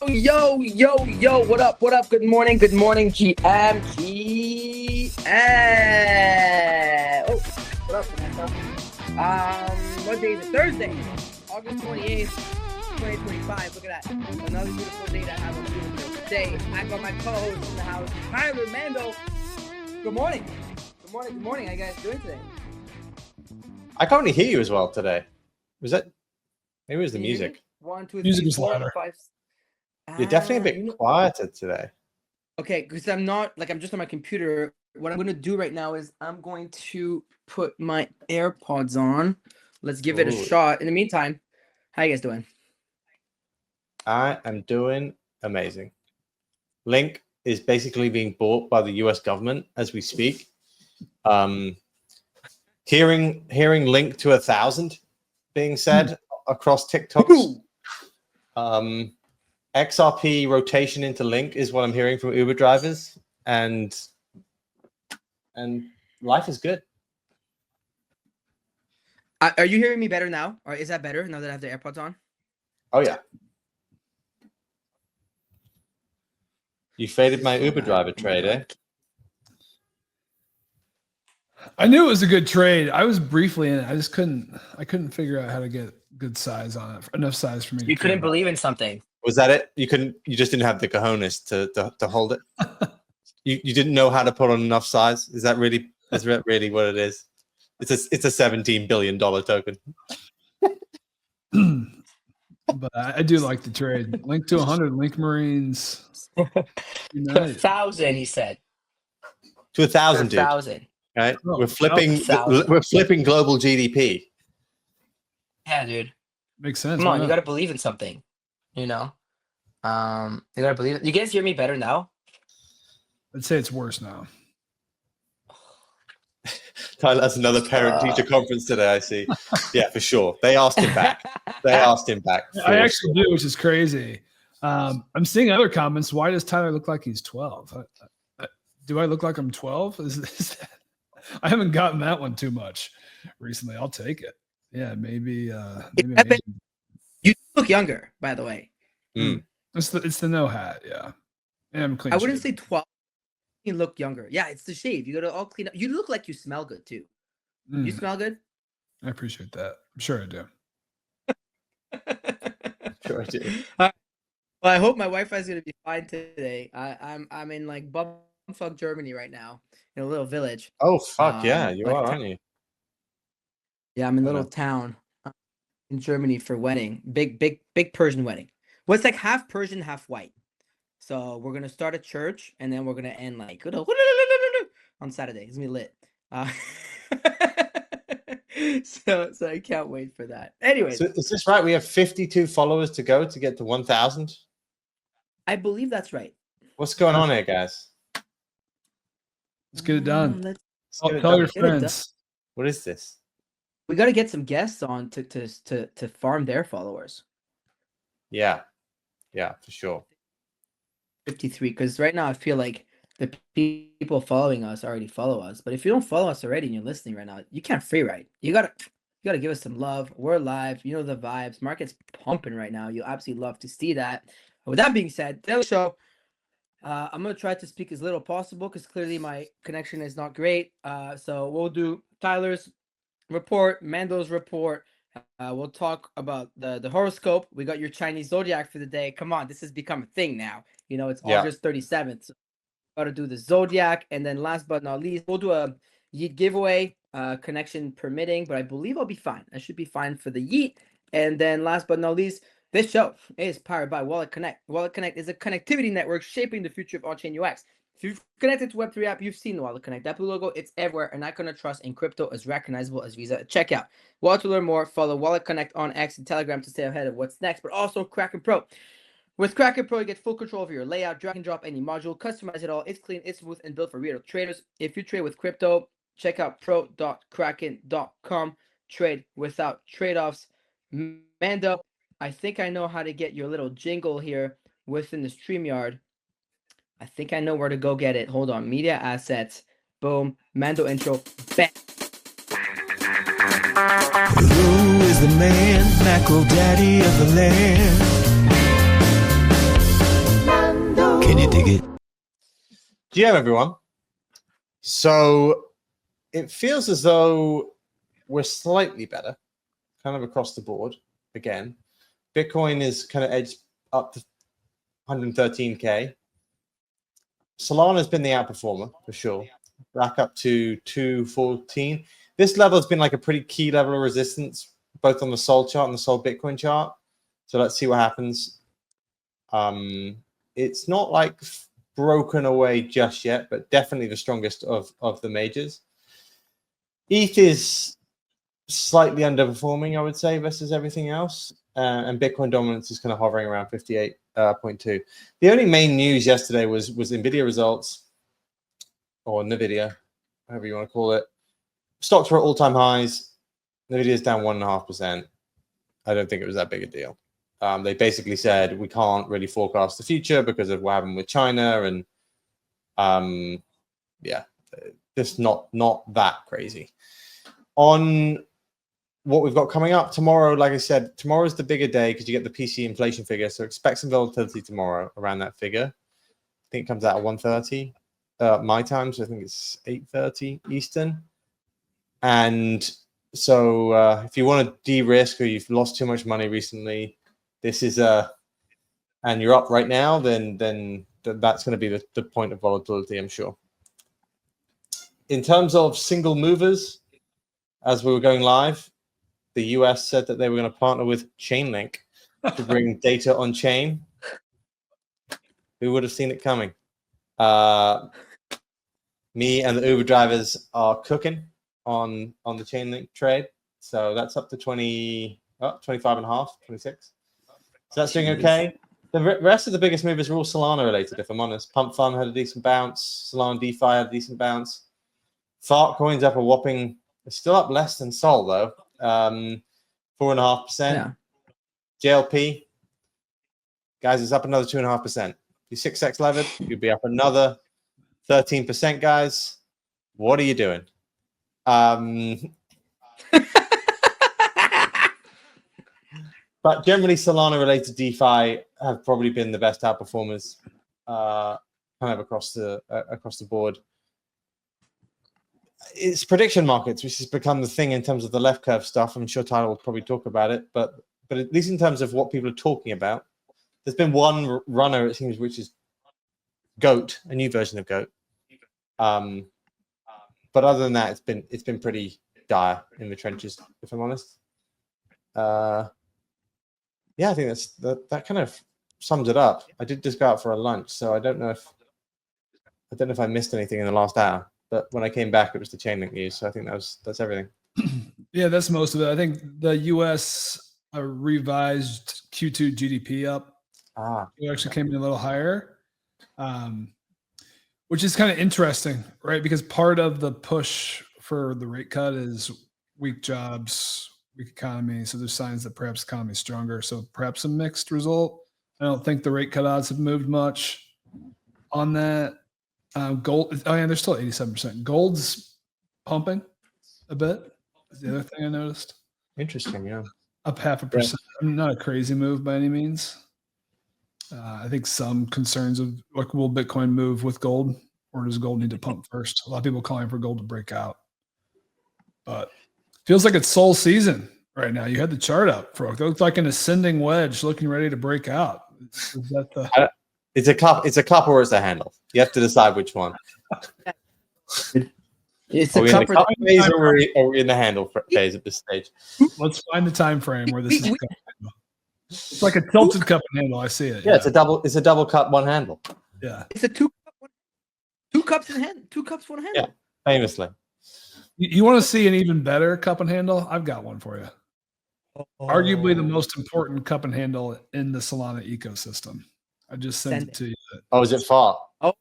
Yo, what up? Good morning, GM. Oh, what up, Vanessa? What day is it? Thursday, August 28th, 2025. Look at that. Another beautiful day to have a beautiful day. I got my co-host in the house, Tyler Mando. Good morning. How you guys doing today? I can't really hear you as well today. Was that? Maybe it was the music. 1, 2, 3, Music is 4, louder. 5. You're definitely a bit quieter today. Okay, because I'm just on my computer. What I'm going to do right now is I'm going to put my AirPods on. Let's give it a shot. In the meantime, how you guys doing? I am doing amazing. Link is basically being bought by the US government as we speak. Hearing Link to 1,000 being said across TikToks. XRP rotation into Link is what I'm hearing from Uber drivers, and life is good. Are you hearing me better now? Or is that better now that I have the AirPods on? Oh yeah. You faded my Uber driver trade, eh? I knew it was a good trade. I was briefly in it. I couldn't figure out how to get good size on it, enough size for me. You couldn't believe in something. Was that it? You just didn't have the cojones to hold it. You didn't know how to put on enough size. Is that really what it is? It's a $17 billion token. But I do like the trade. Link to 100, Link Marines. 1,000, he said. To 1,000, dude. 1,000. Right? Oh, we're flipping global GDP. Yeah, dude. Makes sense. Come on, you got to believe in something. You know, you gotta believe it. You guys hear me better now? I'd say it's worse now. Tyler, that's another parent-teacher conference today, I see. Yeah, for sure. They asked him back. I actually do, which is crazy. I'm seeing other comments. Why does Tyler look like he's 12? Do I look like I'm 12? I haven't gotten that one too much recently. I'll take it. Yeah, maybe. You look younger, by the way. It's the no hat, yeah. And I'm clean. I wouldn't say 12. You look younger. Yeah, it's the shave. You got to all clean up. You look like you smell good too. You smell good? I appreciate that. I'm sure I do. Sure I do. Well, I hope my Wi-Fi is gonna be fine today. I'm in like bumfuck Germany right now, in a little village. Oh fuck yeah, you are, aren't you? Yeah, I'm in a little town in Germany for wedding. Big Persian wedding. Well, it's like half Persian, half white. So we're gonna start a church and then we're gonna end like on Saturday. It's gonna be lit. So I can't wait for that. Anyways, so is this right? We have 52 followers to go to get to 1,000. I believe that's right. What's going on here, guys? Let's get it done. Tell your friends. What is this? We got to get some guests on to farm their followers. Yeah, for sure. 53, because right now I feel like the people following us already follow us. But if you don't follow us already and you're listening right now, you can't free ride. You gotta give us some love. We're live. You know the vibes. Market's pumping right now. You'll absolutely love to see that. But with that being said, today's show. I'm gonna try to speak as little possible because clearly my connection is not great. So we'll do Tyler's report, Mando's report. We'll talk about the horoscope. We got your Chinese zodiac for the day. Come on, this has become a thing now. You know, it's August 37th. So got to do the zodiac, and then last but not least, we'll do a YEET giveaway, connection permitting. But I believe I'll be fine. I should be fine for the YEET. And then last but not least, this show is powered by Wallet Connect. Wallet Connect is a connectivity network shaping the future of on-chain UX. If you've connected to Web3 app, you've seen the Wallet Connect. That blue logo, it's everywhere. An icon of trust in crypto is recognizable as Visa at checkout. Want to learn more? Follow Wallet Connect on X and Telegram to stay ahead of what's next, but also Kraken Pro. With Kraken Pro, you get full control over your layout, drag and drop any module, customize it all. It's clean, it's smooth, and built for real traders. If you trade with crypto, check out pro.kraken.com. Trade without trade-offs. Mando, I think I know how to get your little jingle here within the StreamYard. I think I know where to go get it. Hold on. Media assets. Boom. Mando intro. Bam. Who is the man, macro daddy of the land? Can you dig it? GM, everyone. So it feels as though we're slightly better, kind of across the board again. Bitcoin is kind of edged up to 113K. Solana has been the outperformer for sure, back up to 214. This level has been like a pretty key level of resistance, both on the Sol chart and the Sol Bitcoin chart. So let's see what happens. It's not like broken away just yet, but definitely the strongest of the majors. ETH is slightly underperforming, I would say, versus everything else. And Bitcoin dominance is kind of hovering around 58.2. The only main news yesterday was Nvidia results, or Nvidia, however you want to call it. Stocks were at all-time highs. Nvidia is down 1.5%. I don't think it was that big a deal. They basically said we can't really forecast the future because of what happened with China, and yeah, just not that crazy. On what we've got coming up tomorrow, like I said, tomorrow is the bigger day because you get the PC inflation figure. So expect some volatility tomorrow around that figure. I think it comes out at 1:30 my time, so I think it's 8:30 Eastern. And so if you want to de-risk or you've lost too much money recently, this is and you're up right now, then that's going to be the point of volatility, I'm sure. In terms of single movers, as we were going live, the US said that they were going to partner with Chainlink to bring data on chain. Who would have seen it coming? Me and the Uber drivers are cooking on the Chainlink trade. So that's up to 25.5, 26. So that's doing okay. The rest of the biggest movers are all Solana related, if I'm honest. Pump Fund had a decent bounce. Solana DeFi had a decent bounce. Fart coins up a whopping, it's still up less than Sol though. 4.5%. Yeah. JLP, guys, it's up another 2.5%. You 6x levered, you'd be up another 13%, guys. What are you doing? But generally, Solana related DeFi have probably been the best outperformers, kind of across the board. It's prediction markets, which has become the thing in terms of the left curve stuff. I'm sure Tyler will probably talk about it, but at least in terms of what people are talking about, there's been one runner, it seems, which is GOAT, a new version of GOAT. But other than that, it's been pretty dire in the trenches, if I'm honest. Yeah, I think that kind of sums it up. I did just go out for a lunch, so I don't know if I missed anything in the last hour. But when I came back, it was the Chainlink news. So I think that's everything. Yeah, that's most of it. I think the U.S. revised Q2 GDP up. It actually came in a little higher, which is kind of interesting, right? Because part of the push for the rate cut is weak jobs, weak economy. So there's signs that perhaps the economy is stronger. So perhaps a mixed result. I don't think the rate cut odds have moved much on that. Gold, oh yeah, they're still 87%. Gold's pumping a bit. Is the other thing I noticed. Interesting, yeah. Up 0.5%. Yeah. Not a crazy move by any means. I think some concerns of like, will Bitcoin move with gold, or does gold need to pump first? A lot of people calling for gold to break out, but feels like it's Sol season right now. You had the chart up, Frog. It looks like an ascending wedge, looking ready to break out. Is that the? It's a cup or it's a handle. You have to decide which one. It's are we a in the cup phase or are we in the handle phase at this stage? Let's find the time frame where this is going. It's like a tilted cup and handle. I see it. Yeah, it's a double cup, one handle. Yeah, it's a two cups in hand, 2 cups, 1 handle. Yeah, famously. You want to see an even better cup and handle? I've got one for you. Arguably the most important cup and handle in the Solana ecosystem. I just sent it to you. Oh, is it fart? Oh,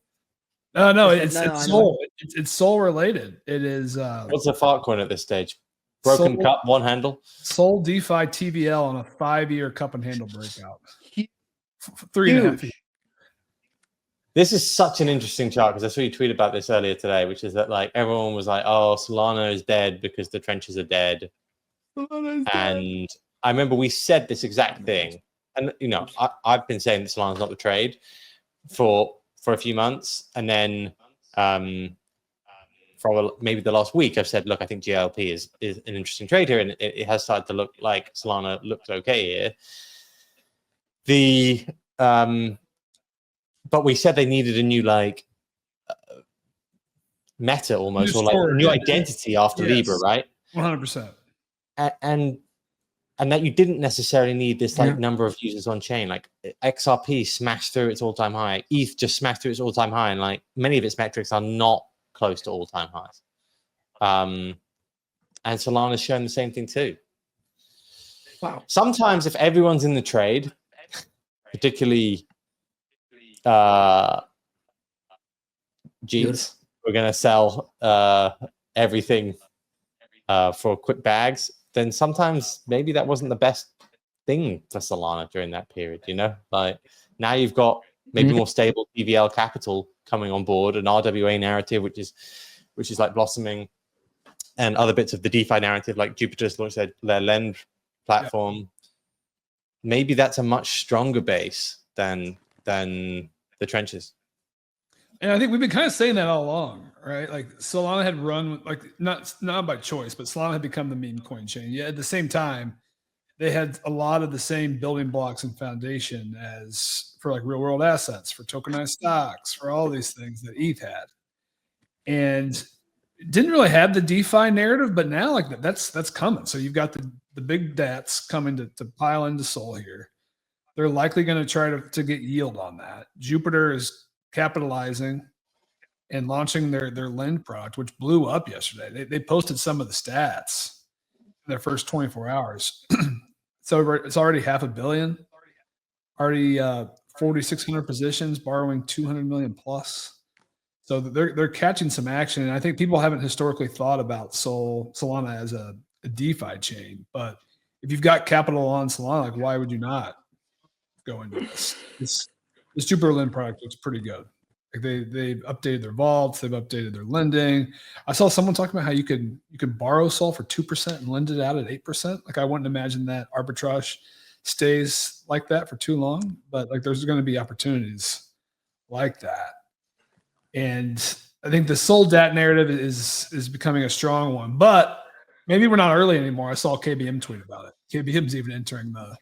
no, it's Sol. It's Sol related. It is. What's a fart coin at this stage? Broken cup, one handle. Sol DeFi TVL on a 5-year cup and handle breakout. 3.5 years. This is such an interesting chart because I saw you tweet about this earlier today, which is that like everyone was like, "Oh, Solana is dead because the trenches are dead." And I remember we said this exact thing, and you know, I've been saying that Solana's not the trade. for a few months, and then for maybe the last week, I've said, look, I think GLP is an interesting trade here, and it has started to look like Solana looks okay here. But we said they needed a new meta almost, or like a new identity after Libra, right? 100%. And that you didn't necessarily need this number of users on chain. Like XRP smashed through its all-time high. ETH just smashed through its all-time high, and like many of its metrics are not close to all-time highs. And Solana's showing the same thing too. Wow. Sometimes if everyone's in the trade, particularly Jeans, we're going to sell everything for quick bags, then sometimes maybe that wasn't the best thing for Solana during that period, you know? Like now you've got maybe more stable TVL capital coming on board, an RWA narrative, which is like blossoming, and other bits of the DeFi narrative, like Jupiter's launched their Lend platform. Yeah. Maybe that's a much stronger base than the trenches. And I think we've been kind of saying that all along, right? Like Solana had run, like not by choice, but Solana had become the meme coin chain. Yeah, at the same time, they had a lot of the same building blocks and foundation as for like real world assets, for tokenized stocks, for all these things that ETH had. And didn't really have the DeFi narrative, but now like that's coming. So you've got the big DATs coming to pile into Sol here. They're likely going to try to get yield on that. Jupiter is capitalizing and launching their Lend product, which blew up yesterday. They posted some of the stats in their first 24 hours. So it's already $500 million, already 4,600 positions, borrowing 200 million plus. So they're catching some action. And I think people haven't historically thought about Solana as a DeFi chain. But if you've got capital on Solana, like why would you not go into this? This Jupiter Lend product looks pretty good. Like they've updated their vaults, they've updated their lending. I saw someone talking about how you can borrow Sol for 2% and lend it out at 8%. Like I wouldn't imagine that arbitrage stays like that for too long, but like there's going to be opportunities like that. And I think the Sol DAT narrative is becoming a strong one, but maybe we're not early anymore. I saw KBM tweet about it. KBM's even entering the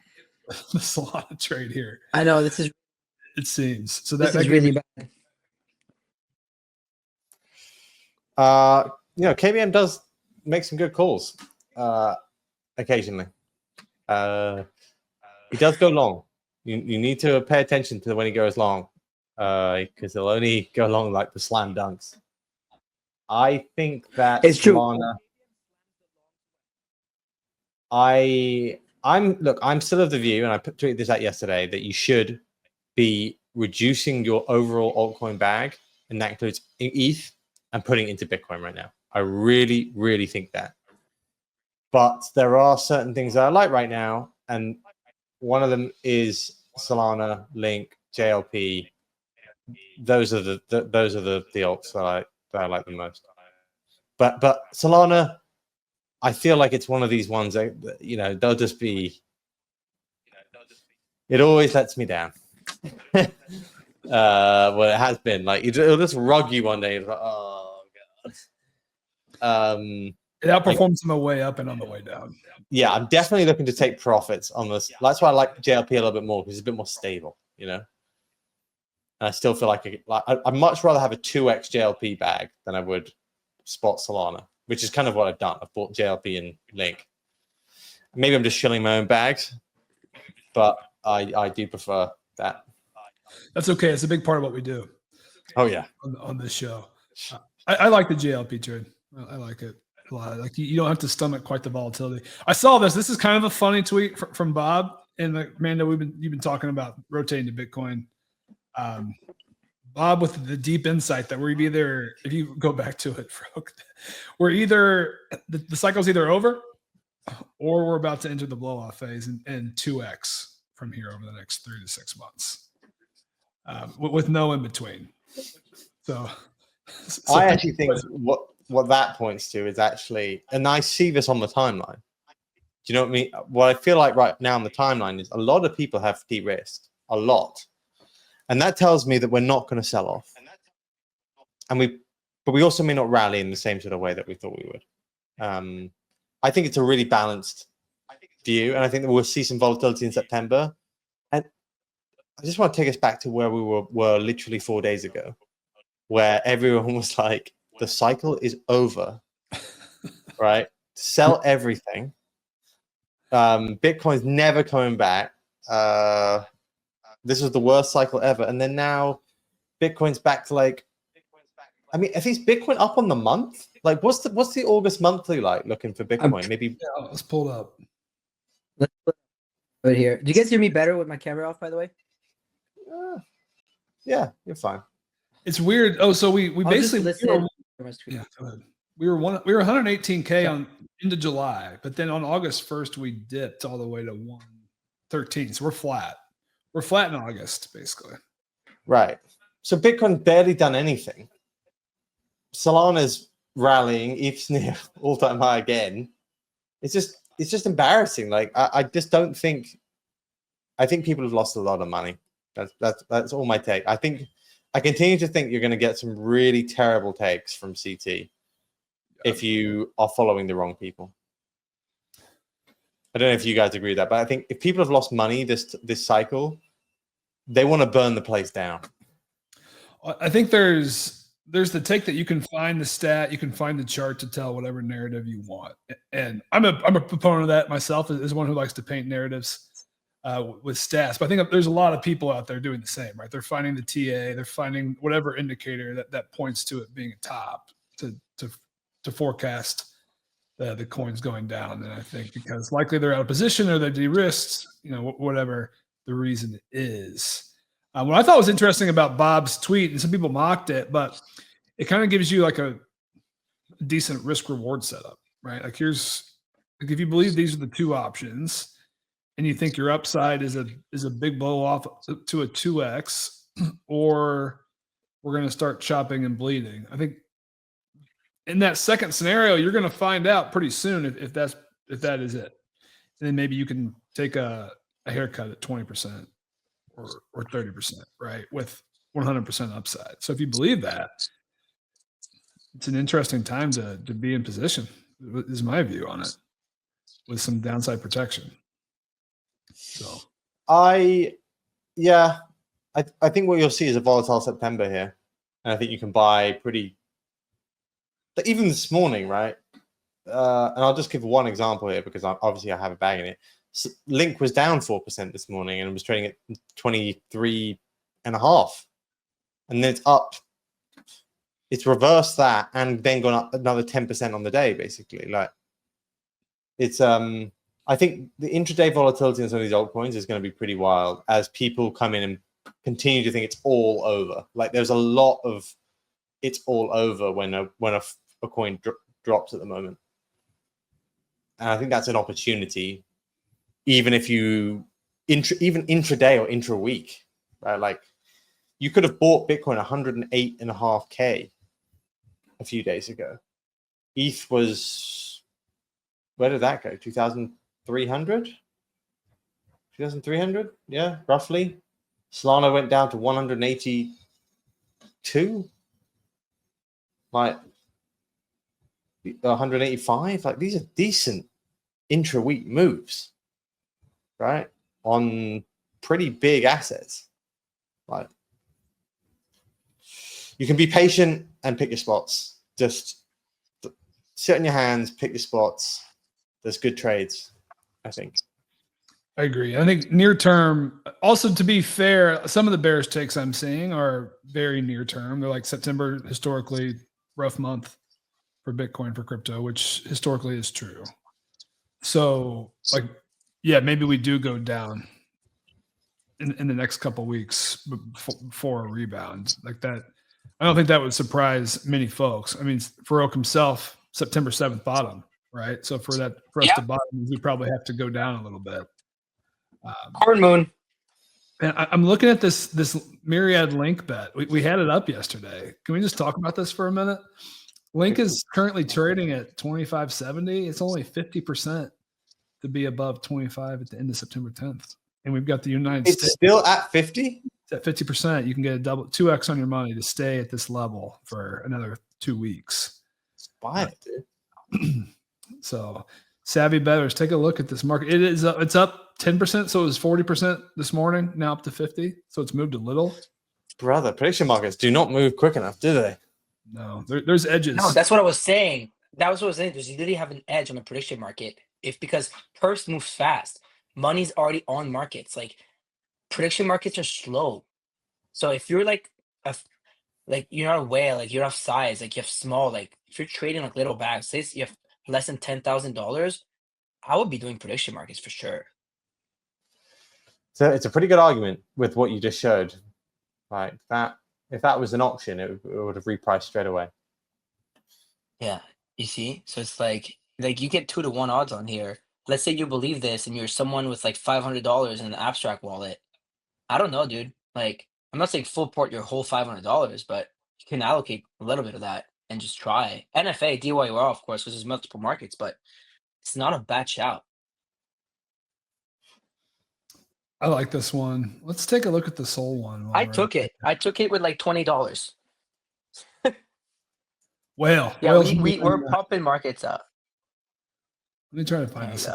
Solana trade here. I know this is. It seems so. This is really bad. KBM does make some good calls occasionally. He does go long. You need to pay attention to when he goes long, because he'll only go long like the slam dunks. I think that it's Solana, true. I'm still of the view, and I tweeted this out yesterday, that you should be reducing your overall altcoin bag, and that includes ETH, and putting it into Bitcoin right now. I really, really think that. But there are certain things that I like right now, and one of them is Solana, Link, JLP. Those are the alts that I like the most. But Solana, I feel like it's one of these ones that, you know, they'll just be. It always lets me down. Well, it has been like it'll just rug you one day. Like, oh god. It outperforms on the way up and on the way down. Yeah, I'm definitely looking to take profits on this. That's why I like JLP a little bit more, because it's a bit more stable, you know. And I still feel like I'd much rather have a 2x JLP bag than I would spot Solana, which is kind of what I've done. I've bought JLP and Link. Maybe I'm just shilling my own bags, but I do prefer that. That's okay. It's a big part of what we do. Oh yeah, on this show, I like the JLP trade. I like it a lot. Like you don't have to stomach quite the volatility. I saw this. This is kind of a funny tweet from Bob and Amanda. You've been talking about rotating to Bitcoin. Bob with the deep insight that we're either, if you go back to it, we're either the cycle's either over or we're about to enter the blow off phase and 2x from here over the next 3 to 6 months, with no in between. So I actually think what that points to is actually, and I see this on the timeline. Do you know what I mean? What I feel like right now on the timeline is a lot of people have de-risked a lot. And that tells me that we're not going to sell off. But we also may not rally in the same sort of way that we thought we would. I think it's a really balanced view, and I think that we'll see some volatility in September. And I just want to take us back to where we were literally 4 days ago, where everyone was like, the cycle is over, right? Sell everything. Bitcoin's never coming back. This was the worst cycle ever. And then now Bitcoin's back to like, I mean, I think is Bitcoin up on the month? Like, what's the August monthly like looking for Bitcoin? Maybe. Yeah, let's pull it up. Let's put it here. Do you guys hear me better with my camera off, by the way? Yeah, you're fine. It's weird. Oh, so we basically Yeah, we were 118K on into July, but then on August 1st we dipped all the way to 113. So we're flat. We're flat in August, basically. Right. So Bitcoin barely done anything. Solana's rallying. ETH's near all-time high again. It's just embarrassing. Like I just don't think. I think people have lost a lot of money. That's all my take. I continue to think you're going to get some really terrible takes from CT if you are following the wrong people. I don't know if you guys agree with that, but I think if people have lost money this cycle, they want to burn the place down. I think there's the take that you can find the stat, you can find the chart to tell whatever narrative you want. And I'm a proponent of that myself as one who likes to paint narratives with stats. But I think there's a lot of people out there doing the same, right? They're finding the TA, they're finding whatever indicator that points to it being a top to forecast the coins going down. And I think because likely they're out of position or they're de-risked, whatever the reason is. What I thought was interesting about Bob's tweet, and some people mocked it, but it kind of gives you like a decent risk reward setup, right? Like if you believe these are the two options and you think your upside is a big blow off to a 2x, or we're going to start chopping and bleeding. I think in that second scenario, you're going to find out pretty soon if that is it. And then maybe you can take a haircut at 20% or 30%, right? With 100% upside. So if you believe that, it's an interesting time to be in position, is my view on it, with some downside protection. So I think what you'll see is a volatile September here. And I think you can buy pretty, even this morning, right? And I'll just give one example here because obviously I have a bag in it. So Link was down 4% this morning and was trading at 23.5, and then it's up. It's reversed that and then gone up another 10% on the day, basically. Like it's I think the intraday volatility in some of these altcoins is going to be pretty wild as people come in and continue to think it's all over. Like there's a lot of it's all over when a coin drops at the moment, and I think that's an opportunity. Even if you even intraday or intra-week, right? Like you could have bought Bitcoin 108.5K a few days ago. ETH was, where did that go? 2,300? 2,300? Yeah, roughly. Solana went down to 182. Like 185. Like these are decent intra-week moves. Right, on pretty big assets. Like you can be patient and pick your spots. Just sit on your hands, pick your spots. There's good trades, I think. I agree. I think near term, also to be fair, some of the bearish takes I'm seeing are very near term. They're like September, historically rough month for Bitcoin, for crypto, which historically is true. So like, yeah, maybe we do go down in the next couple of weeks before a rebound like that. I don't think that would surprise many folks. I mean, Farouk himself, September 7th bottom, right? So for us to bottom, we probably have to go down a little bit. Corn moon. And I'm looking at this MYRIAD Link bet. We had it up yesterday. Can we just talk about this for a minute? Link is currently trading at 25.70. It's only 50%. To be above 25 at the end of September 10th. And we've got the United States. It's still at 50? at 50%, you can get a 2x on your money to stay at this level for another 2 weeks. Buy it, dude. So savvy bettors, take a look at this market. It's up 10%. So it was 40% this morning, now up to 50. So it's moved a little. Brother, prediction markets do not move quick enough, do they? No, there's edges. No, that's what I was saying. That was what I was saying. There's you literally have an edge on the prediction market because purse moves fast. Money's already on markets. Like prediction markets are slow. So if you're like you're not a whale, like you're of size, like you have small, like if you're trading like little bags, say you have less than $10,000, I would be doing prediction markets for sure. So it's a pretty good argument with what you just showed. Like that, if that was an option, it would have repriced straight away. Yeah, you see? So it's like you get 2-to-1 odds on here. Let's say you believe this and you're someone with like $500 in an abstract wallet. I don't know, dude. Like, I'm not saying full port your whole $500, but you can allocate a little bit of that and just try. NFA, DYOR, of course, because there's multiple markets, but it's not a bad shout. I like this one. Let's take a look at the Sol one. I took it. I took it with like $20. Whale. Yeah, we're pumping markets up. Let me try to find this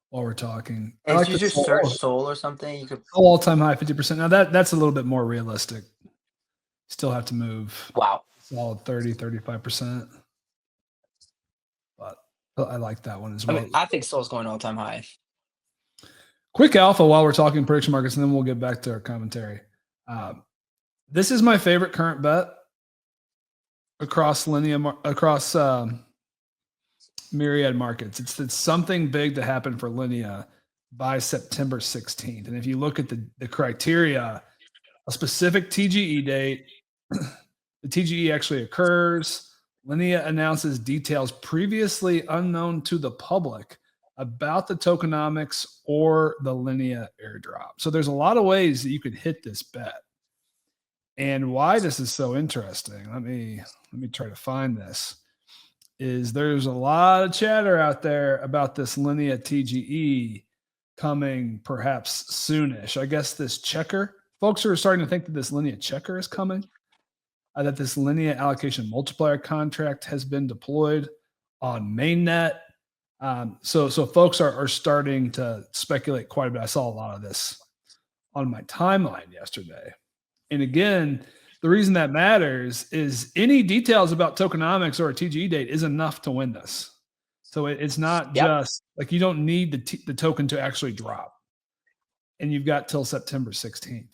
while we're talking. If you just search Sol or something, you could all-time high 50%. Now that's a little bit more realistic. Still have to move. Wow. Solid 30-35%. But I like that one as well. I mean, I think Sol's going all-time high. Quick alpha while we're talking prediction markets, and then we'll get back to our commentary. This is my favorite current bet across Myriad markets. It's something big to happen for Linea by September 16th. And if you look at the criteria, a specific TGE date, the TGE actually occurs. Linea announces details previously unknown to the public about the tokenomics or the Linea airdrop. So there's a lot of ways that you could hit this bet. And why this is so interesting, let me try to find this, is there's a lot of chatter out there about this Linea TGE coming perhaps soonish. I guess this checker, folks are starting to think that this Linea checker is coming, that this Linea allocation multiplier contract has been deployed on mainnet. So folks are starting to speculate quite a bit. I saw a lot of this on my timeline yesterday. And again, the reason that matters is any details about tokenomics or a TGE date is enough to win this. So it's not just like you don't need the token to actually drop. And you've got till September 16th.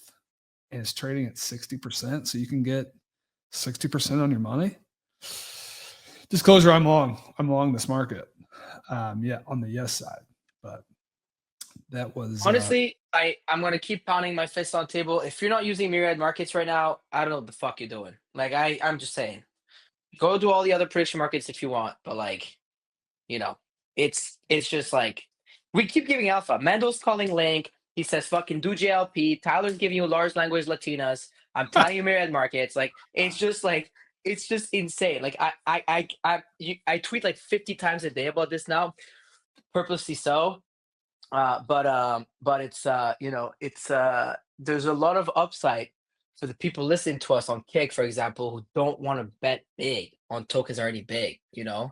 And it's trading at 60%. So you can get 60% on your money. Disclosure, I'm long this market. On the yes side. But that was honestly, I'm gonna keep pounding my fist on the table. If you're not using Myriad markets right now, I don't know what the fuck you're doing. Like I'm just saying, go do all the other prediction markets if you want, but like, it's just like we keep giving alpha. Mendel's calling Link. He says fucking do JLP. Tyler's giving you large language Latinas. I'm telling you Myriad markets. Like it's just insane. Like I tweet like 50 times a day about this now, purposely so. But it's there's a lot of upside for the people listening to us on Kick, for example, who don't want to bet big on tokens already big, So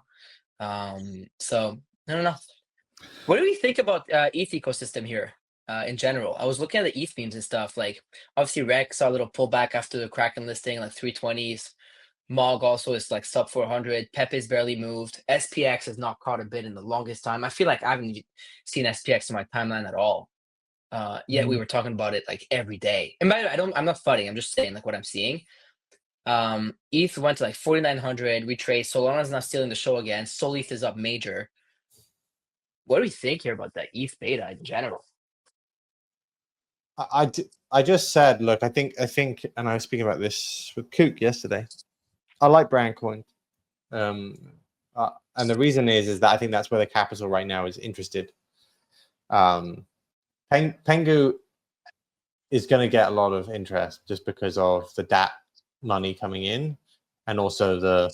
I don't know. What do we think about ETH ecosystem here in general? I was looking at the ETH memes and stuff. Like obviously REKT saw a little pullback after the Kraken listing, like 320s. Mog also is like sub 400. Pepe's barely moved. SPX has not caught a bid in the longest time. I feel like I haven't seen SPX in my timeline at all. Yet we were talking about it like every day. And by the way, I'm not funny. I'm just saying like what I'm seeing. ETH went to like 4,900. Retraced. Solana's now stealing the show again. Sol ETH is up major. What do we think here about that ETH beta in general? I just said, look, I think, and I was speaking about this with Kook yesterday. I like brand coins, and the reason is that I think that's where the capital right now is interested. Pengu is going to get a lot of interest just because of the DApp money coming in, and also the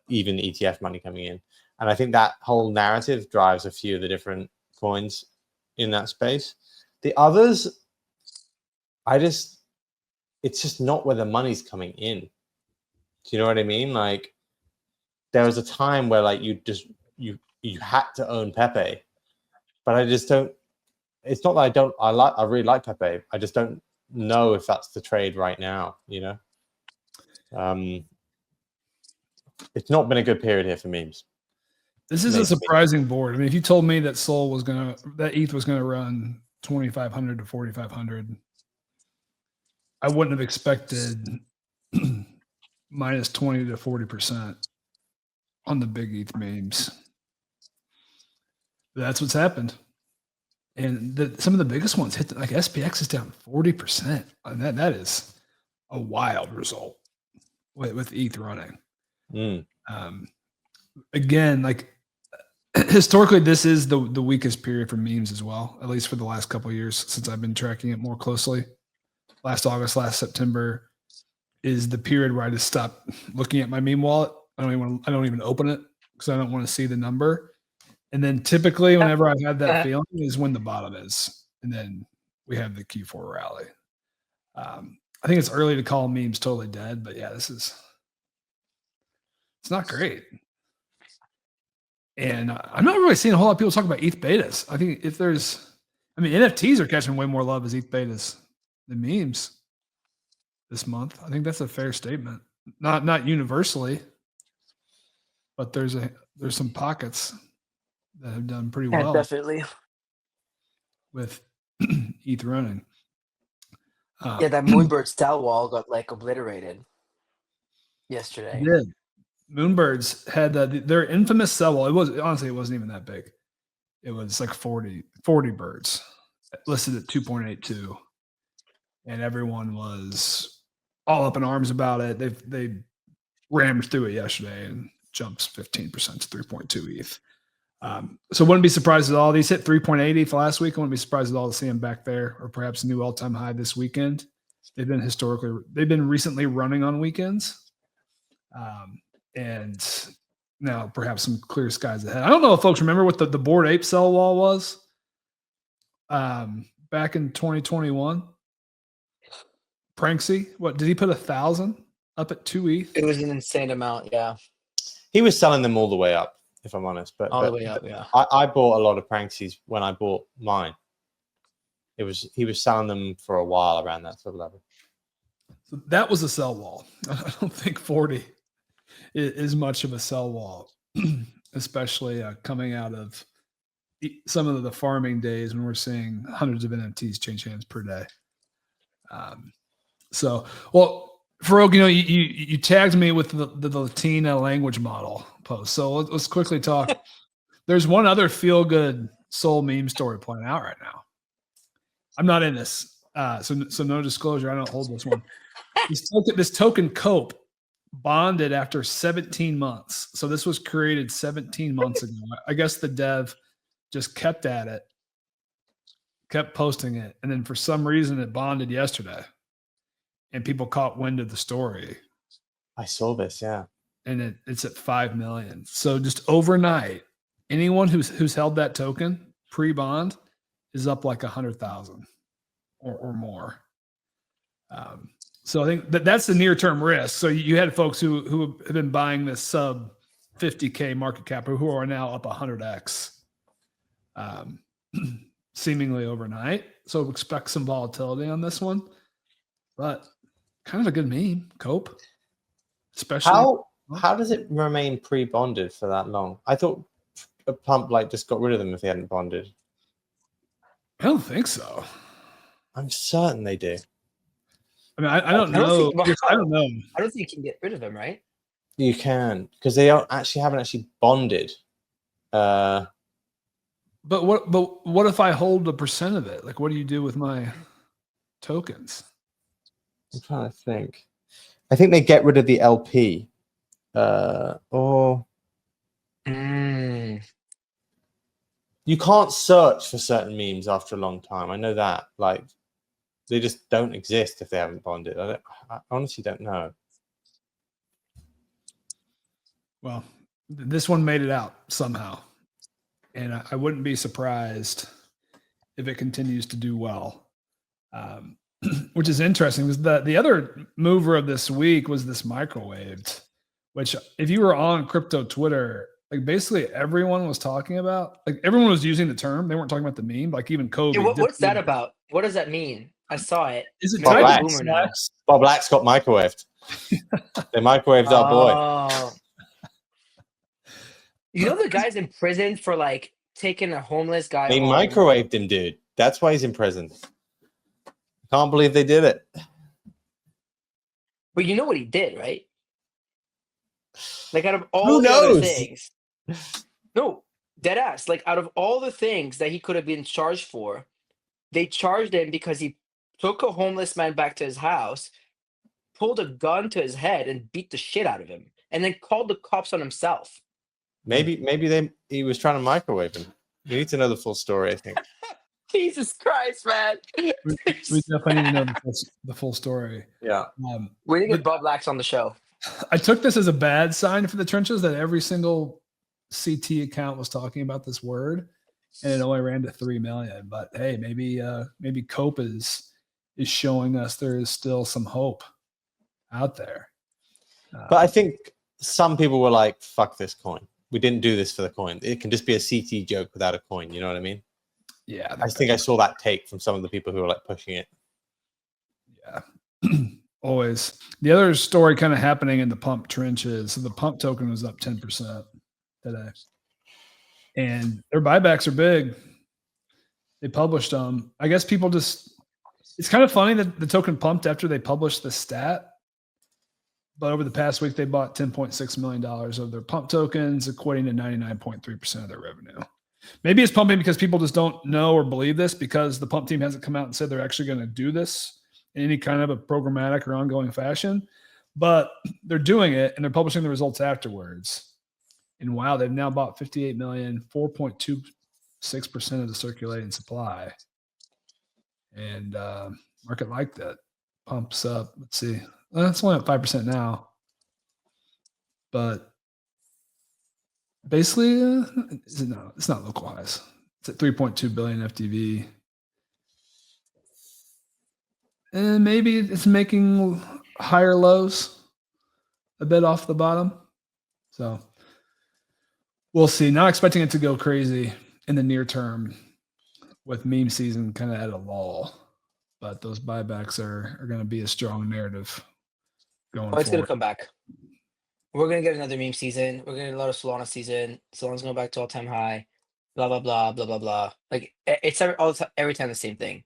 even ETF money coming in, and I think that whole narrative drives a few of the different coins in that space. The others, it's just not where the money's coming in. Do you know what I mean? Like, there was a time where like you had to own Pepe, but I just don't. It's not that I don't. I really like Pepe. I just don't know if that's the trade right now. You know, it's not been a good period here for memes. This is a surprising board. I mean, if you told me that that ETH was gonna run 2,500 to 4,500, I wouldn't have expected minus 20 to 40% on the big ETH memes. That's what's happened. And some of the biggest ones hit, like SPX is down 40%. And that is a wild result with ETH running. Again, like historically, this is the weakest period for memes as well, at least for the last couple of years since I've been tracking it more closely. Last August, last September is the period where I just stopped looking at my meme wallet. I don't even open it because I don't want to see the number. And then typically whenever I've had that feeling is when the bottom is. And then we have the Q4 rally. I think it's early to call memes totally dead, but yeah, it's not great. And I'm not really seeing a whole lot of people talk about ETH betas. I think NFTs are catching way more love as ETH betas than memes this month. I think that's a fair statement. Not universally, but there's some pockets that have done pretty well. Definitely. With ETH running. That Moonbird sell wall got like obliterated yesterday. Yeah. Moonbirds had their infamous sell wall. It wasn't even that big. It was like 40 birds listed at 2.82. And everyone was all up in arms about it. They rammed through it yesterday and jumps 15% to 3.2 ETH. So wouldn't be surprised at all. These hit 3.8 ETH last week. I wouldn't be surprised at all to see them back there, or perhaps a new all-time high this weekend. They've been recently running on weekends. And now perhaps some clear skies ahead. I don't know if folks remember what the Bored Ape sell wall was back in 2021. Pranksy, what did he put 1,000 up at 2 ETH? It was an insane amount, yeah. He was selling them all the way up, if I'm honest. But all the way up, yeah. I bought a lot of Pranksies when I bought mine. He was selling them for a while around that sort of level. So that was a sell wall. I don't think 40 is much of a sell wall, especially coming out of some of the farming days when we're seeing hundreds of NFTs change hands per day. Farouk, you tagged me with the Latina language model post. So let's quickly talk. There's one other feel-good soul meme story playing out right now. I'm not in this, so no disclosure. I don't hold this one. This token Cope bonded after 17 months. So this was created 17 months ago. I guess the dev just kept at it, kept posting it, and then for some reason it bonded yesterday. And people caught wind of the story. I saw this, yeah. And it's at 5 million. So just overnight, anyone who's held that token pre-bond is up like 100,000 or more. So I think that's the near-term risk. So you had folks who have been buying this sub 50K market cap who are now up 100x seemingly overnight. So expect some volatility on this one. But kind of a good meme, Cope. Especially how does it remain pre-bonded for that long? I thought a pump like just got rid of them if they hadn't bonded. I don't think so. I'm certain they do. I mean, I don't know. I don't know. I don't think you can get rid of them, right? You can, because they haven't actually bonded. But what if I hold a percent of it? Like, what do you do with my tokens? I'm trying to think. I think they get rid of the LP. You can't search for certain memes after a long time. I know that. Like, they just don't exist if they haven't bonded. I honestly don't know. Well, this one made it out somehow. And I wouldn't be surprised if it continues to do well. Which is interesting because the other mover of this week was this microwaved, which if you were on crypto Twitter, like basically everyone was talking about, like everyone was using the term. They weren't talking about the meme, like even Kobe. Yeah, what's that about? What does that mean? I saw it. Is it Bob tied to Black? stocks? Bob Black's got microwaved. They microwaved our boy. Oh. You know the guy's in prison for like taking a homeless guy They home. microwaved him, dude. That's why he's in prison. Can't believe they did it. But you know what he did, right? Like out of all Who the other knows? things. No, dead ass. Like out of all the things that he could have been charged for, they charged him because he took a homeless man back to his house, pulled a gun to his head, and beat the shit out of him, and then called the cops on himself. Maybe he was trying to microwave him. We need to know the full story, I think. Jesus Christ, man. We definitely need to know the full story. Yeah. We need to get Bob Blacks on the show. I took this as a bad sign for the trenches that every single CT account was talking about this word, and it only ran to 3 million. But hey, maybe Cope is showing us there is still some hope out there. But I think some people were like, "Fuck this coin. We didn't do this for the coin. It can just be a CT joke without a coin." You know what I mean? Yeah, I think I saw that take from some of the people who were like pushing it. Yeah, always. The other story kind of happening in the pump trenches. So the pump token was up 10% today, and their buybacks are big. They published them. I guess people just. It's kind of funny that the token pumped after they published the stat. But over the past week, they bought $10.6 million of their pump tokens, equating to 99.3% of their revenue. Maybe it's pumping because people just don't know or believe this because the pump team hasn't come out and said they're actually going to do this in any kind of a programmatic or ongoing fashion. But they're doing it, and they're publishing the results afterwards. And wow, they've now bought 58 million, 4.26% of the circulating supply. And market liked that. Pumps up. Let's see. Well, it's only at 5% now. But basically, it's not local highs. It's at 3.2 billion FTV. And maybe it's making higher lows a bit off the bottom. So we'll see. Not expecting it to go crazy in the near term with meme season kind of at a lull. But those buybacks are going to be a strong narrative going forward. It's going to come back. We're going to get another meme season. We're going to get a lot of Solana season. Solana's going back to all-time high. Blah, blah, blah, blah, blah, blah. Like, it's every time the same thing.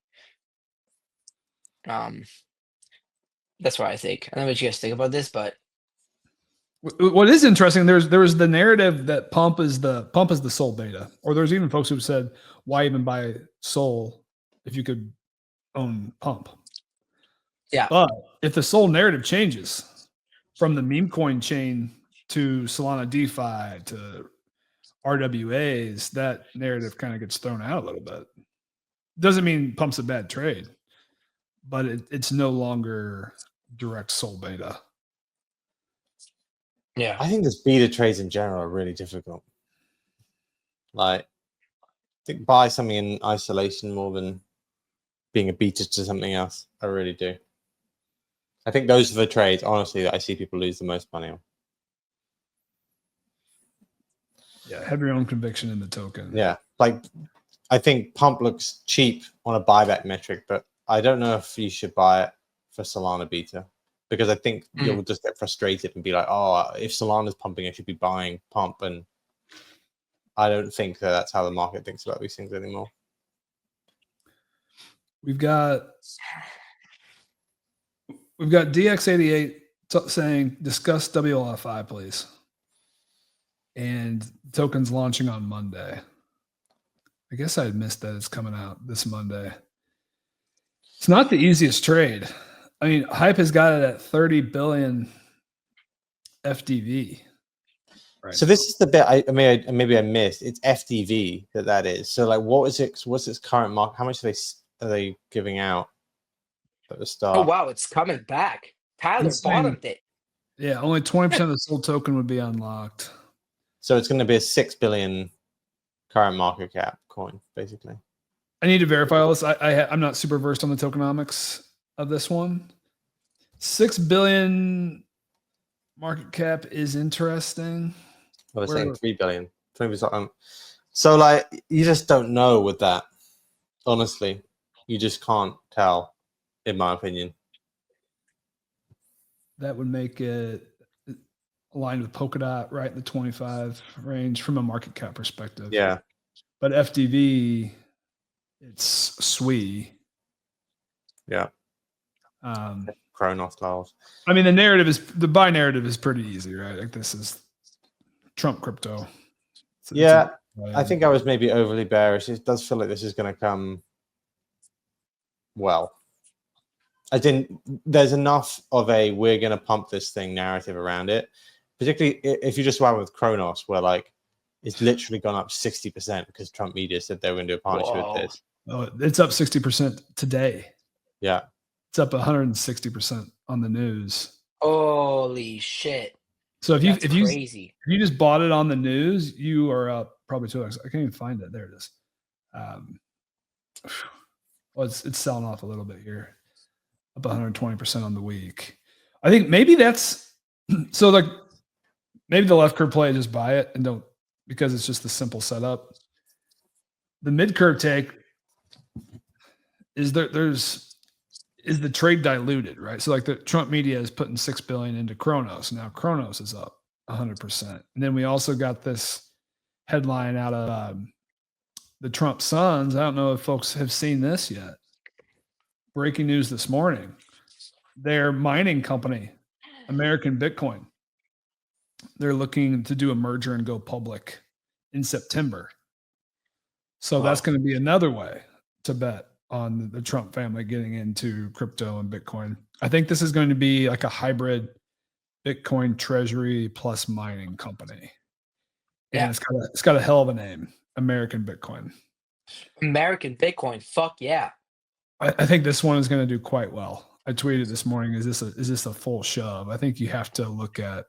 That's what I think. I don't know what you guys think about this, but what is interesting, there was the narrative that pump is the Sol beta, or there's even folks who said, why even buy Sol if you could own pump? Yeah. But if the Sol narrative changes from the meme coin chain to Solana DeFi to RWAs, that narrative kind of gets thrown out a little bit. Doesn't mean pump's a bad trade, but it's no longer direct Sol beta. Yeah. I think this beta trades in general are really difficult. Like, I think buy something in isolation more than being a beta to something else. I really do. I think those are the trades, honestly, that I see people lose the most money on. Yeah, have your own conviction in the token. Yeah, like I think pump looks cheap on a buyback metric, but I don't know if you should buy it for Solana beta because I think you'll just get frustrated and be like, oh, if Solana's pumping, I should be buying pump. And I don't think that that's how the market thinks about these things anymore. We've got DX88 saying, discuss WLFI, please. And tokens launching on Monday. I guess I had missed that it's coming out this Monday. It's not the easiest trade. I mean, Hype has got it at 30 billion FDV. Right. So this is the bit maybe I missed. It's FDV that is. So like, what's its current market? How much are they giving out at the start? Oh wow, it's coming back. Tyler bottomed it. Yeah, only 20% of the sold token would be unlocked. So it's going to be a 6 billion current market cap coin, basically. I need to verify all this. I'm not super versed on the tokenomics of this one. 6 billion market cap is interesting. Well, they're saying 3 billion. So like, you just don't know with that. Honestly, you just can't tell, in my opinion. That would make it aligned with Polkadot, right in the 25 range from a market cap perspective. Yeah. But FDV, it's SWE. Yeah. Kronos styles. I mean, the buy narrative is pretty easy, right? Like, this is Trump crypto. Yeah, I think I was maybe overly bearish. It does feel like this is going to come well. There's enough of a we're going to pump this thing narrative around it, particularly if you just went with Kronos, where like it's literally gone up 60% because Trump media said they were going to do a partnership with this. Oh, it's up 60% today. Yeah. It's up 160% on the news. Holy shit. So if you just bought it on the news, you are up probably 2x. I can't even find it. There it is. Well, it's selling off a little bit here. Up 120% on the week. I think maybe that's so, like, maybe the left curve play, just buy it and don't, because it's just the simple setup. The mid curve take is is the trade diluted, right? So like the Trump media is putting 6 billion into Kronos. Now Kronos is up 100%. And then we also got this headline out of the Trump sons. I don't know if folks have seen this yet. Breaking news this morning. Their mining company, American Bitcoin, they're looking to do a merger and go public in September. So that's going to be another way to bet on the Trump family getting into crypto and Bitcoin. I think this is going to be like a hybrid Bitcoin treasury plus mining company. And it's got a hell of a name, American Bitcoin. American Bitcoin, fuck yeah. I think this one is going to do quite well. I tweeted this morning, is this a full shove? I think you have to look at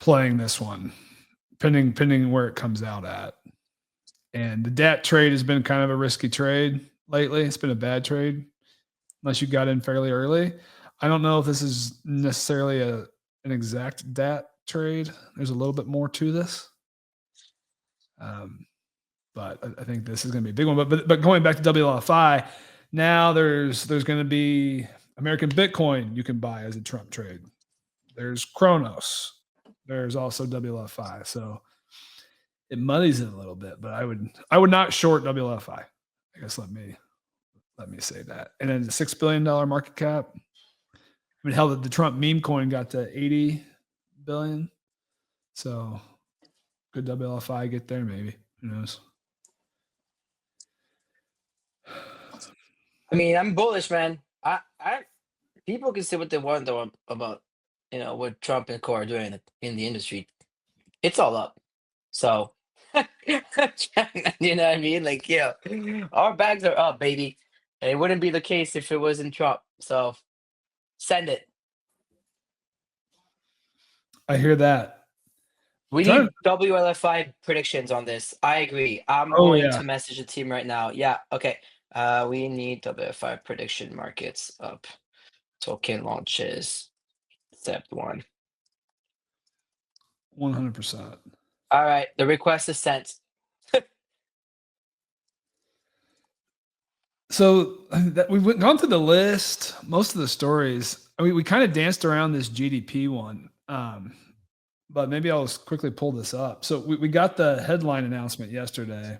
playing this one, pending where it comes out at. And the DAT trade has been kind of a risky trade lately. It's been a bad trade unless you got in fairly early. I don't know if this is necessarily an exact DAT trade. There's a little bit more to this. But I think this is going to be a big one. But going back to WLFI, now there's going to be American Bitcoin you can buy as a Trump trade. There's Kronos. There's also WLFI. So it muddies it a little bit, but I would not short WLFI. I guess let me say that. And then the $6 billion market cap. I mean, hell, the Trump meme coin got to 80 billion. So could WLFI get there? Maybe. Who knows? I mean, I'm bullish, man. I people can say what they want though about what Trump and Co are doing in the industry. It's all up. So you know what I mean? Like, our bags are up, baby. And it wouldn't be the case if it wasn't Trump. So send it. I hear that. We need WLFI predictions on this. I agree. I'm going to message the team right now. Yeah, okay. We need WLFI prediction markets up. Token launches. Step 1. 100%. All right. The request is sent. So we've gone through the list, most of the stories. I mean, we kind of danced around this GDP one, but maybe I'll just quickly pull this up. So we got the headline announcement yesterday.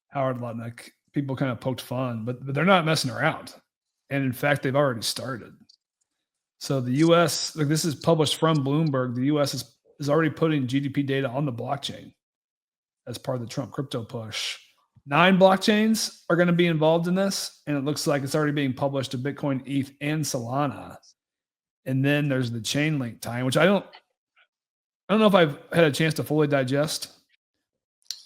Howard Lutnick, people kind of poked fun, but they're not messing around. And in fact, they've already started. So the U.S., like this is published from Bloomberg, the U.S. is already putting GDP data on the blockchain as part of the Trump crypto push. 9 blockchains are going to be involved in this, and it looks like it's already being published to Bitcoin, ETH, and Solana. And then there's the Chainlink tie-in, which I don't know if I've had a chance to fully digest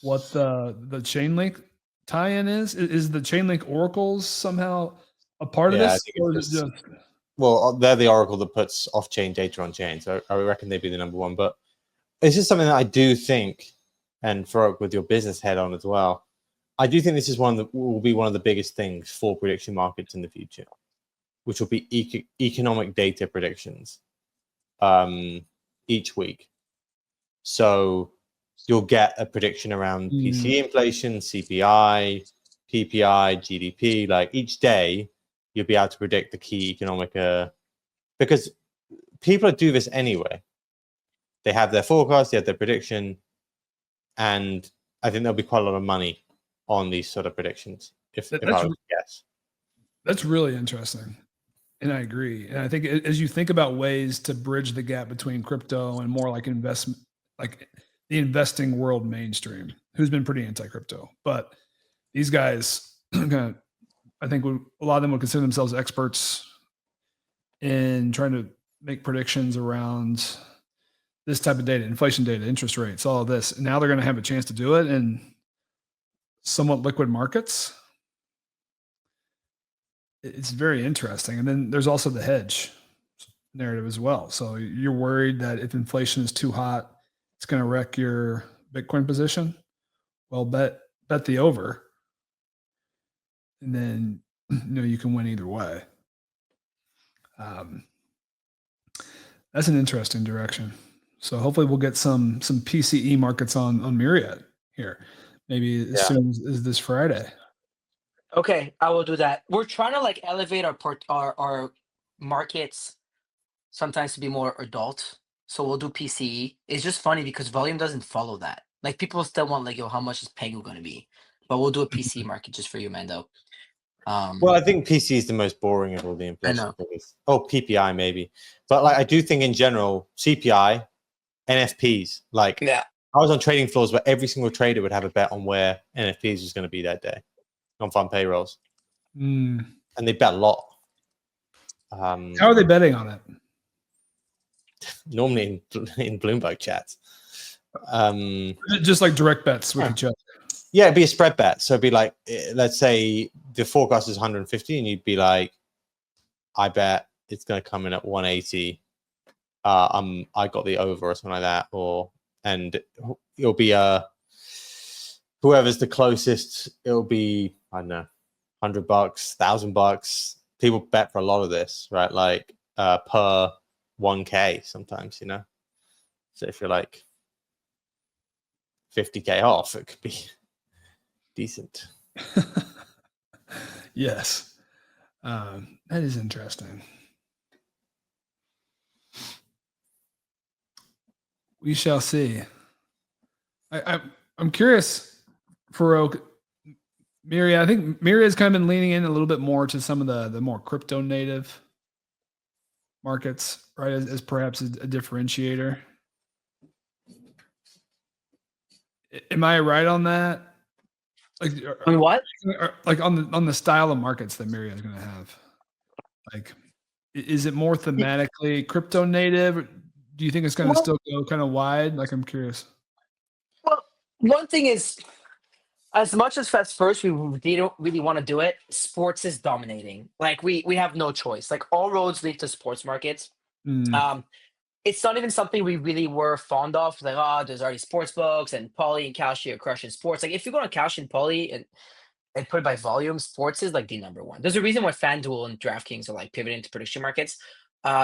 what the Chainlink tie-in is. Is the Chainlink oracles somehow a part of this? Or is it just... Well, they're the oracle that puts off-chain data on chain, so I reckon they'd be the number one. But it's just something that I do think, and Farokh, with your business head on as well, I do think this is will be one of the biggest things for prediction markets in the future, which will be economic data predictions each week. So you'll get a prediction around PCE inflation, CPI, PPI, GDP. Like each day, you'll be able to predict the key economic because people do this anyway. They have their forecast, they have their prediction, and I think there'll be quite a lot of money on these sort of predictions. If I were to guess, that's really interesting, and I agree. And I think as you think about ways to bridge the gap between crypto and more like investment, like the investing world mainstream, who's been pretty anti-crypto, but these guys, I think a lot of them would consider themselves experts in trying to make predictions around this type of data, inflation data, interest rates, all of this. And now they're going to have a chance to do it in somewhat liquid markets. It's very interesting. And then there's also the hedge narrative as well. So you're worried that if inflation is too hot, it's going to wreck your Bitcoin position. Well, bet the over. And then, you can win either way. That's an interesting direction. So hopefully we'll get some PCE markets on MYRIAD here, maybe as soon as this Friday. Okay, I will do that. We're trying to like elevate our markets sometimes to be more adult. So we'll do PCE. It's just funny because volume doesn't follow that. Like people still want like, yo, how much is Pegu going to be? But we'll do a PCE market just for you, Mando. Well, I think PC is the most boring of all the inflation figures. Oh, PPI maybe, but like I do think in general CPI, NFPs. Like I was on trading floors where every single trader would have a bet on where NFPs was going to be that day, non-farm payrolls, and they bet a lot. How are they betting on it? Normally in Bloomberg chats, just like direct bets with each other. Yeah, it'd be a spread bet. So it'd be like, let's say the forecast is 150, and you'd be like, I bet it's going to come in at 180. I got the over or something like that, and it'll be whoever's the closest. It'll be, I don't know, $100, $1,000. People bet for a lot of this, right? Like per 1K sometimes, So if you're like 50K off, it could be decent. Yes, that is interesting. We shall see. I'm curious, Farouk. MYRIAD, I think MYRIAD's kind of been leaning in a little bit more to some of the more crypto native markets, right? As perhaps a differentiator. Am I right on that? Like on what? Like on the style of markets that MYRIAD is going to have. Like, is it more thematically crypto native? Do you think it's going to still go kind of wide? Like, I'm curious. Well, one thing is, as much as Fed's first, we don't really want to do it. Sports is dominating. Like we have no choice. Like all roads lead to sports markets. It's not even something we really were fond of. Like, oh, there's already sports books and Pauly and Kalshi are crushing sports. Like if you go on Kalshi and Pauly and put it by volume, sports is like the number one. There's a reason why FanDuel and DraftKings are like pivoting to prediction markets.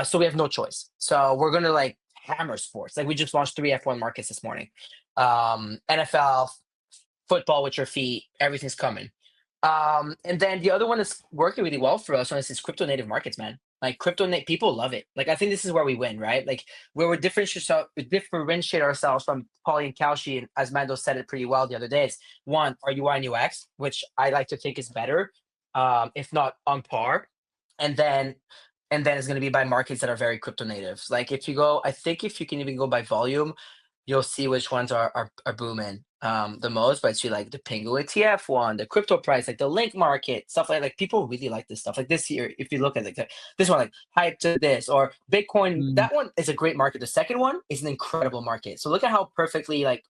So we have no choice. So we're gonna like hammer sports. Like we just launched 3 F1 markets this morning. NFL, football with your feet, everything's coming. And then the other one that's working really well for us is crypto native markets, man. Like crypto native people love it. Like I think this is where we win, right? Like where we differentiate ourselves from Pauly and Kalshi, and as Mando said it pretty well the other day, it's one, our UI and UX, which I like to think is better, if not on par. And then it's going to be by markets that are very crypto natives. Like if you go, I think if you can even go by volume, you'll see which ones are booming the most. But it's like the Pingu ETF one, the crypto price, like the link market, stuff like people really like this stuff. Like this year, if you look at like this one, like hype to this or Bitcoin, that one is a great market. The second one is an incredible market. So look at how perfectly like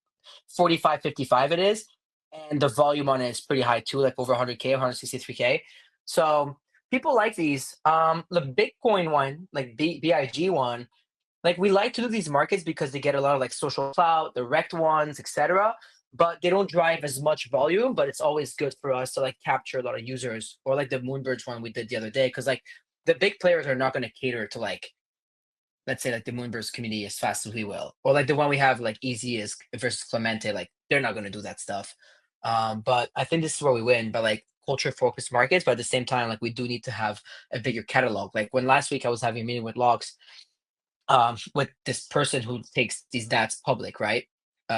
45-55 it is. And the volume on it is pretty high too, like over 100K, 163K. So people like these. The Bitcoin one, like BIG one, like we like to do these markets because they get a lot of like social clout, the REKT ones, etc. but they don't drive as much volume, but it's always good for us to like capture a lot of users, or like the Moonbirds one we did the other day. Cause like the big players are not going to cater to like, let's say like the Moonbirds community as fast as we will, or like the one we have like Easy is versus Clemente, like they're not going to do that stuff. But I think this is where we win, but like culture focused markets, but at the same time, like we do need to have a bigger catalog. Like when last week I was having a meeting with Logs, with this person who takes these DATs public, right?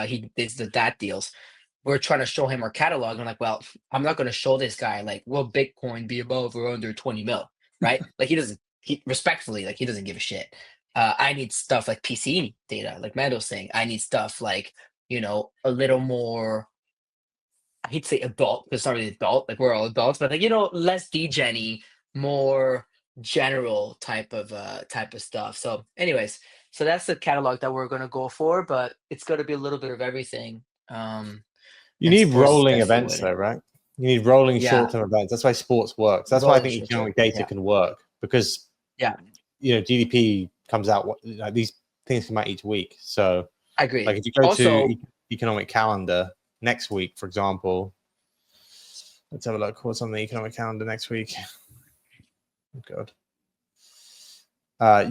He does the DAT deals. We're trying to show him our catalog. I'm like, well, I'm not going to show this guy like, will Bitcoin be above or under 20 mil, right? Like he doesn't. He respectfully, like he doesn't give a shit. I need stuff like PC data, like Mando's saying. I need stuff like, you know, a little more. I hate to say adult because it's not really adult. Like we're all adults, but like, you know, less degen-y, more general type of stuff. So anyways, so that's the catalog that we're gonna go for, but it's gonna be a little bit of everything. You and need sports is rolling definitely events though, winning. right? You need rolling Yeah. short-term events. That's why sports works. That's why I Rolling think short-term, economic data yeah. can work, because Yeah. you know, GDP comes out, like these things come out each week. So I agree. like if you go Also, to economic calendar next week, for example, let's have a look. What's on the economic calendar next week? Oh, God.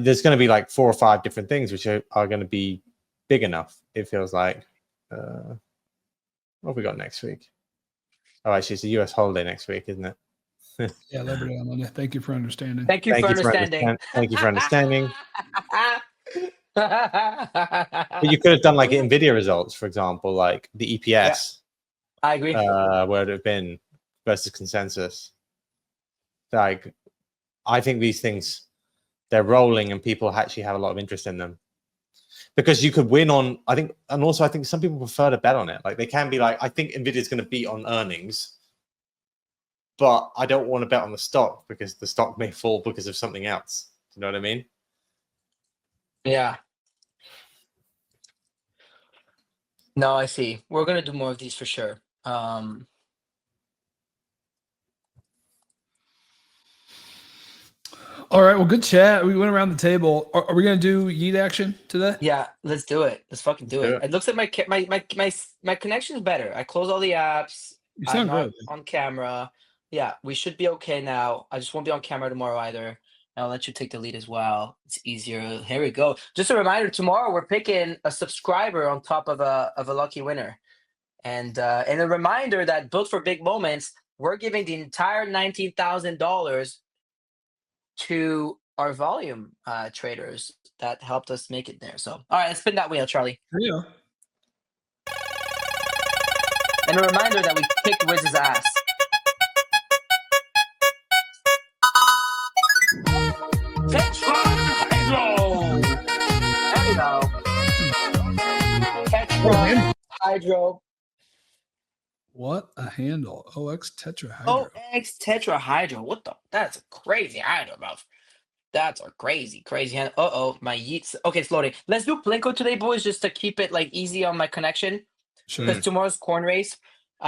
There's going to be like 4 or 5 different things which are going to be big enough. It feels like. What have we got next week? Oh, actually, it's a US holiday next week, isn't it? Yeah, Labor Day on Monday. Thank you for understanding. thank you for understanding. Thank you for understanding. But you could have done like Nvidia results, for example, like the EPS. Yeah, I agree. Where would it have been versus consensus? Like, I think these things, they're rolling and people actually have a lot of interest in them. Because you could win on, I think, and also I think some people prefer to bet on it. Like they can be like, I think Nvidia is going to beat on earnings, but I don't want to bet on the stock because the stock may fall because of something else. Do you know what I mean? Yeah. No, I see. We're gonna do more of these for sure. All right. Well, good chat. We went around the table. Are we going to do YEET action today? Yeah, let's do it. Let's fucking do it. It looks like my connection is better. I closed all the apps. You sound I'm not good. on camera. Yeah, we should be okay now. I just won't be on camera tomorrow either. I'll let you take the lead as well. It's easier. Here we go. Just a reminder: tomorrow we're picking a subscriber on top of a lucky winner, and a reminder that Built for Big Moments, we're giving the entire $19,000 to our volume traders that helped us make it there. So, all right, let's spin that wheel, Charlie. Yeah. And a reminder that we kicked Wiz's ass. Tetrahydro! There you go. Tetrahydro. What a handle. OX Tetrahydro. OX Tetrahydro. What the? That's a crazy hydro, bro. That's a crazy handle. Uh-oh, my yeets. Okay, it's loading. Let's do Plinko today, boys, just to keep it like easy on my connection. Sure. Because tomorrow's corn race. You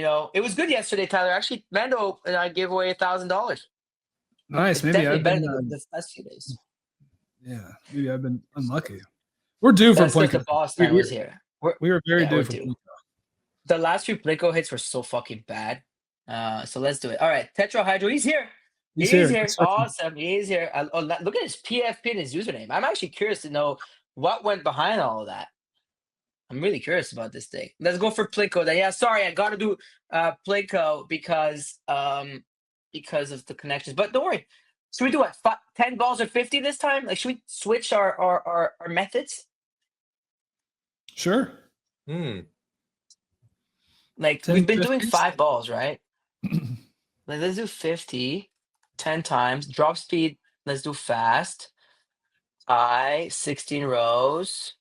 know, it was good yesterday, Tyler. Actually, Mando and I gave away $1,000. Nice. It's maybe definitely I've better been, than the last few days. yeah, maybe I've been unlucky. We're due for That's because Plinko. the boss man was here. We were very due we're for due. Plinko. The last few Plinko hits were so fucking bad. So let's do it. All right, Tetrahydro, he's here. He's here. Awesome. He's here. Look at his PFP and his username. I'm actually curious to know what went behind all of that. I'm really curious about this thing. Let's go for Plinko then. Yeah, sorry, I gotta do Plinko because of the connections. But don't worry. Should we do what? 10 balls or 50 this time? Like, should we switch our methods? Sure. Like 10, we've been 50? doing 5 balls, right? Like, let's do 50 10 times. Drop speed, let's do fast. 16 rows.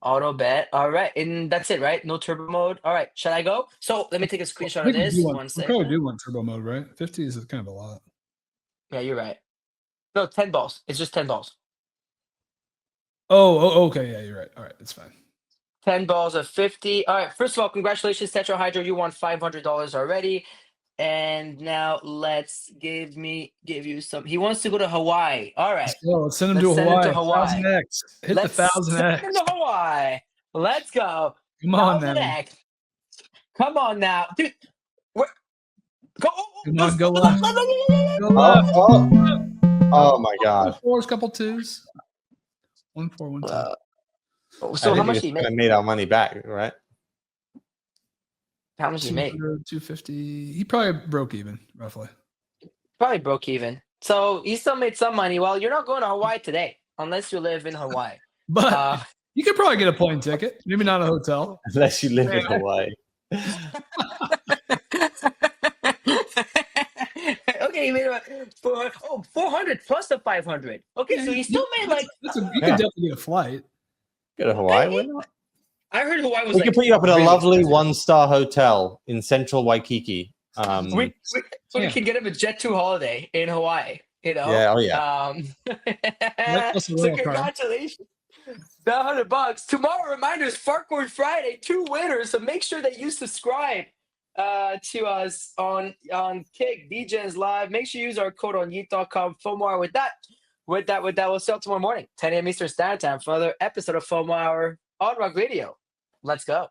Auto bet. All right. And that's it, right? No turbo mode. All right. Shall I go? So let me take a screenshot of this. One We second. probably do want turbo mode, right? 50 is kind of a lot. Yeah, you're right. No, 10 balls. It's just 10 balls. Oh, okay. Yeah, you're right. All right. That's fine. 10 balls of 50. All right. First of all, congratulations, Tetrahydro. You won $500 already. And now let's give you some. He wants to go to Hawaii. All right. Let's send him to Hawaii. 1,000X. Hit the 1,000X. Send him to Hawaii. Let's go. Come on Thousand now. X. Come on now, dude. Go. Come on, go left. Go Oh, left. oh my God. Fours, couple twos. 1 4 1 2. So I how think much we did he just kind make? of made our money back, right? How much did he make? 200, 250. He probably broke even, roughly. Probably broke even. So he still made some money. Well, you're not going to Hawaii today, unless you live in Hawaii. But you could probably get a plane ticket. Maybe not a hotel. Unless you live in Hawaii. Okay, you made about 400 plus the 500. Okay, Yeah, so you still made like. you could Yeah. definitely get a flight. Go to Hawaii. Why not? I heard Hawaii was We like. can put you up in a really lovely expensive. 1-star hotel in central Waikiki. We can get him a Jet2 holiday in Hawaii. You know. Yeah, oh yeah. Plus a So rental car. congratulations. $100. Tomorrow, reminders, Farcoin Friday, 2 winners. So make sure that you subscribe to us on Kick, Degenz Live. Make sure you use our code on yeet.com. FOMO Hour. With that, we'll see you tomorrow morning, 10 a.m. Eastern Standard Time for another episode of FOMO Hour on Rock Radio. Let's go.